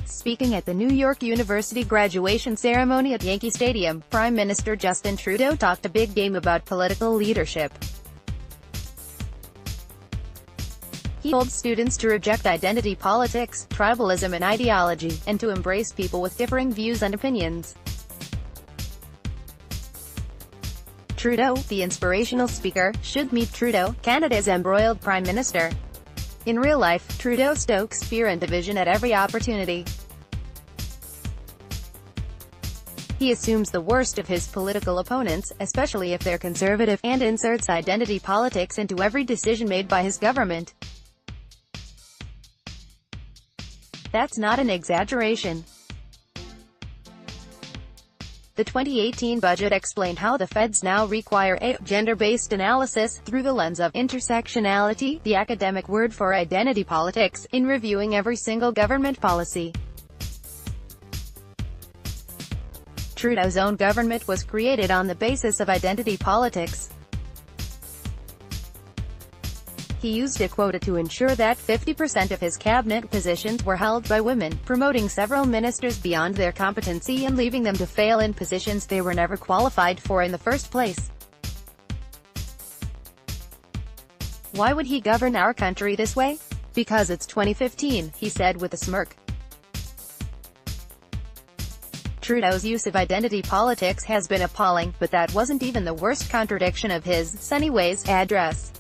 Speaking at the New York University graduation ceremony at Yankee Stadium, Prime Minister Justin Trudeau talked a big game about political leadership. He told students to reject identity politics, tribalism and ideology, and to embrace people with differing views and opinions. Trudeau, the inspirational speaker, should meet Trudeau, Canada's embroiled Prime Minister. In real life, Trudeau stokes fear and division at every opportunity. He assumes the worst of his political opponents, especially if they're conservative, and inserts identity politics into every decision made by his government. That's not an exaggeration. The 2018 budget explained how the feds now require a gender-based analysis, through the lens of intersectionality, the academic word for identity politics, in reviewing every single government policy. Trudeau's own government was created on the basis of identity politics. He used a quota to ensure that 50% of his cabinet positions were held by women, promoting several ministers beyond their competency and leaving them to fail in positions they were never qualified for in the first place. Why would he govern our country this way? Because it's 2015, he said with a smirk. Trudeau's use of identity politics has been appalling, but that wasn't even the worst contradiction of his "sunny ways" address.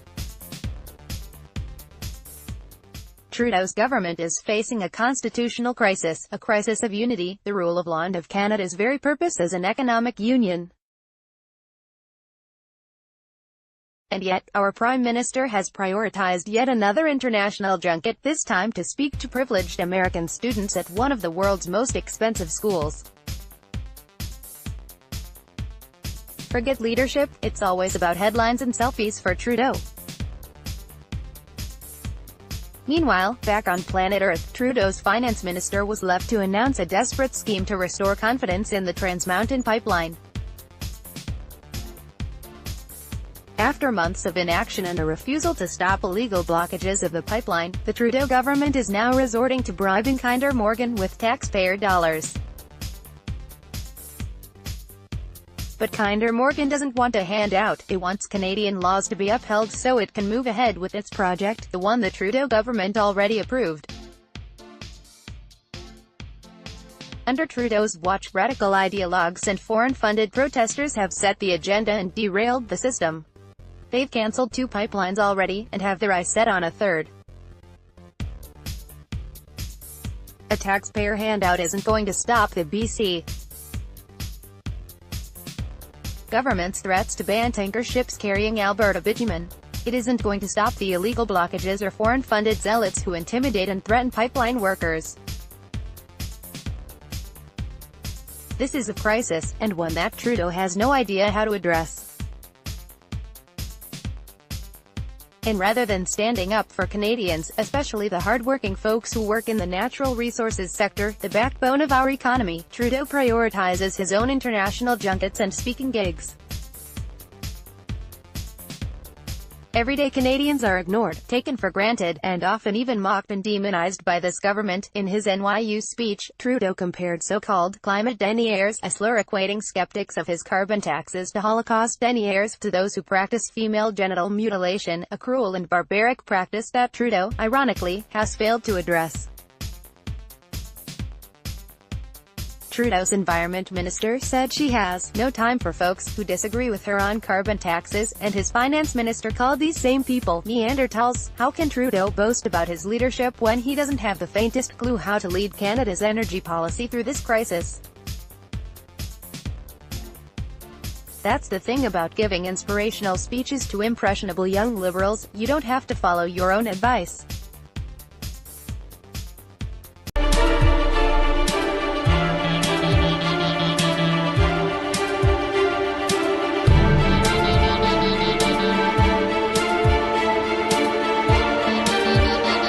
Trudeau's government is facing a constitutional crisis, a crisis of unity, the rule of law and of Canada's very purpose as an economic union. And yet, our Prime Minister has prioritized yet another international junket, this time to speak to privileged American students at one of the world's most expensive schools. Forget leadership, it's always about headlines and selfies for Trudeau. Meanwhile, back on planet Earth, Trudeau's finance minister was left to announce a desperate scheme to restore confidence in the Trans Mountain pipeline. After months of inaction and a refusal to stop illegal blockages of the pipeline, the Trudeau government is now resorting to bribing Kinder Morgan with taxpayer dollars. But Kinder Morgan doesn't want a handout, it wants Canadian laws to be upheld so it can move ahead with its project, the one the Trudeau government already approved. Under Trudeau's watch, radical ideologues and foreign-funded protesters have set the agenda and derailed the system. They've cancelled 2 pipelines already, and have their eyes set on a third. A taxpayer handout isn't going to stop the BC government's threats to ban tanker ships carrying Alberta bitumen. It isn't going to stop the illegal blockages or foreign-funded zealots who intimidate and threaten pipeline workers. This is a crisis, and one that Trudeau has no idea how to address. And rather than standing up for Canadians, especially the hard-working folks who work in the natural resources sector, the backbone of our economy, Trudeau prioritizes his own international junkets and speaking gigs. Everyday Canadians are ignored, taken for granted, and often even mocked and demonized by this government. In his NYU speech, Trudeau compared so-called climate deniers, a slur equating skeptics of his carbon taxes, to Holocaust deniers, to those who practice female genital mutilation, a cruel and barbaric practice that Trudeau, ironically, has failed to address. Trudeau's environment minister said she has no time for folks who disagree with her on carbon taxes, and his finance minister called these same people Neanderthals. How can Trudeau boast about his leadership when he doesn't have the faintest clue how to lead Canada's energy policy through this crisis? That's the thing about giving inspirational speeches to impressionable young liberals, you don't have to follow your own advice.